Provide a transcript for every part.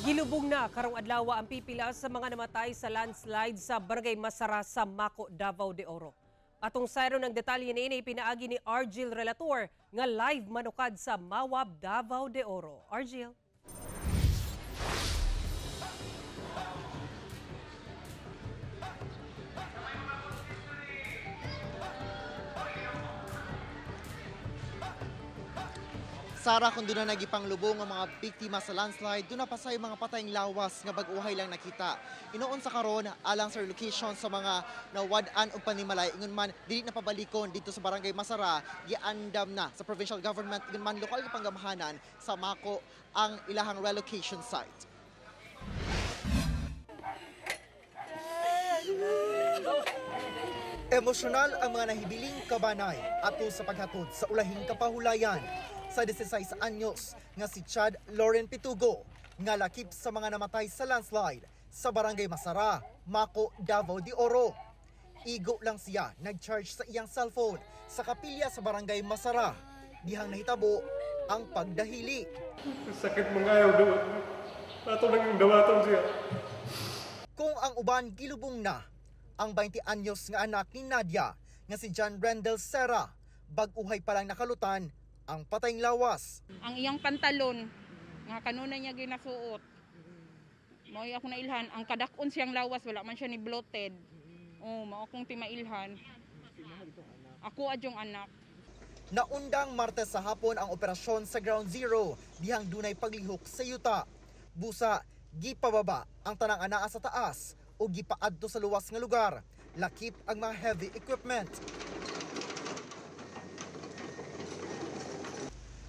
Gilubong na karong adlaw ang pipila sa mga namatay sa landslide sa Barangay Masara sa Maco, Davao de Oro. Atong sayro ng detalye niini pinaagi ni Argil Relator nga live manukad sa Mawab, Davao de Oro. Argil. Sara, kung doon na nagipanglubong ang mga biktima sa landslide, doon na pasay mga patayng lawas nga bag-uhay lang nakita. Inoon sa karon alang sa relocation sa mga nawad-an o panimalay, ingon man dili na pabalikon dito sa Barangay Masara, giandam na sa provincial government, ingon man lokal nga panggamahanan sa Maco ang ilahang relocation site. Emosyonal ang mga nahibiling kabanay ato sa paghatod sa ulahing kapahulayan sa 16 anyos nga si Chad Lauren Pitugo nga lakip sa mga namatay sa landslide sa Barangay Masara, Maco, Davao de Oro. Igo lang siya nag-charge sa iyang cellphone sa kapilya sa Barangay Masara. Dihang nahitabo ang pagdahili. Sakit mga ayaw dawat. Ato lang yung dawaton siya. Kung ang uban gilubong na, ang 20 anyos nga anak ni Nadia nga si John Brendel Serra, bag-uhay pa lang nakalutan ang patayng lawas. Ang iyang pantalon, nga kanuna niya ginasuot. Mao ako nailhan, ang kadakon siyang lawas, wala man siya ni bloated. Mao akong timailhan. Ako adyong anak. Naundang Martes sa hapon ang operasyon sa Ground Zero, dihang dunay paglihok sa yuta. Busa, gipababa ang tanang anaa sa taas o gipaadto sa luwas nga lugar. Lakip ang mga heavy equipment.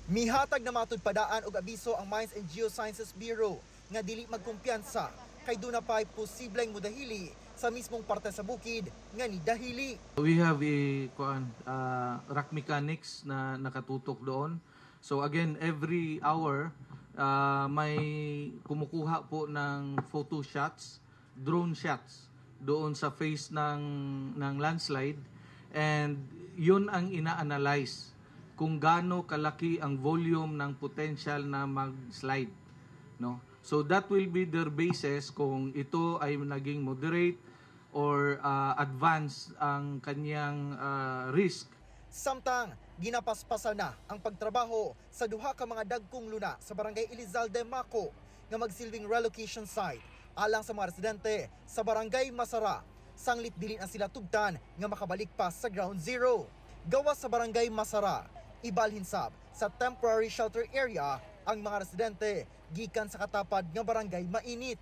Mihatag na matud padaan og abiso ang Mines and Geosciences Bureau nga dili magkumpiyansa kay duna pay posibleng mudahili sa mismong parte sa bukid nga ni dahili. We have rock mechanics na nakatutok doon. So again, every hour may kumukuha po ng photo shots, drone shots doon sa face ng landslide, and yun ang ina-analyze kung gaano kalaki ang volume ng potential na mag-slide, no? So that will be their basis kung ito ay naging moderate or advanced ang kanyang risk. Samtang ginapaspasan na ang pagtrabaho sa duha ka mga dagkong luna sa Barangay Elizalde, Maco nga magsilbing relocation site alang sa mga residente sa Barangay Masara. Sanglit dili na sila tugtan nga makabalik pa sa Ground Zero. Gawas sa Barangay Masara, ibalhin sab sa temporary shelter area ang mga residente gikan sa katapad nga Barangay Mainit.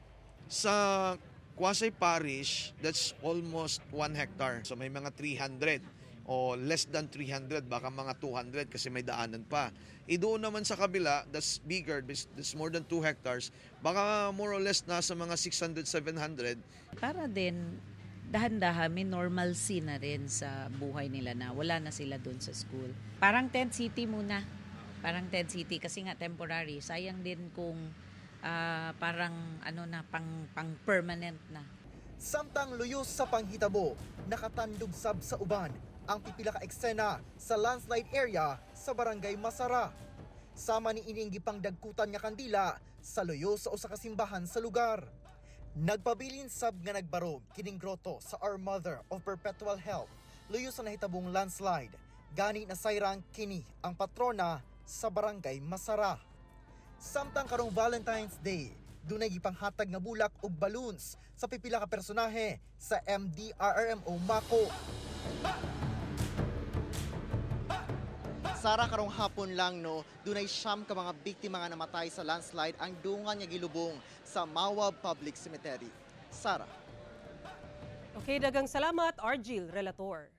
Sa Quasay Parish, that's almost 1 hectare. So may mga 300 o less than 300, baka mga 200 kasi may daanan pa. Doon naman sa kabila, that's bigger, that's more than 2 hectares, baka more or less nasa mga 600, 700. Para din dahan-dahan may normalcy na rin sa buhay nila na wala na sila doon sa school. Parang tent city muna. Parang tent city kasi nga temporary. Sayang din kung parang pang permanent na. Samtang luyos sa panghitabo, nakatandog sab sa uban ang pipila ka eksena sa landslide area sa Barangay Masara. Sama ni ining gipang dagkutan nga kandila sa luyos sa usa ka simbahan sa lugar. Nagpabilin sab nga nagbarog kining groto sa Our Mother of Perpetual Help, luyo sa nahitabong landslide. Gani na sayrang kini ang patrona sa Barangay Masara. Samtang karong Valentine's Day, dunay gipanghatag nga bulak ug balloons sa pipila ka personahe sa MDRRMO Maco. Sara, karong hapon lang dunay 9 ka mga biktima nga namatay sa landslide ang dungan nga gilubong sa Mawab Public Cemetery. Sara. Okay, dagang salamat, Argil Relator.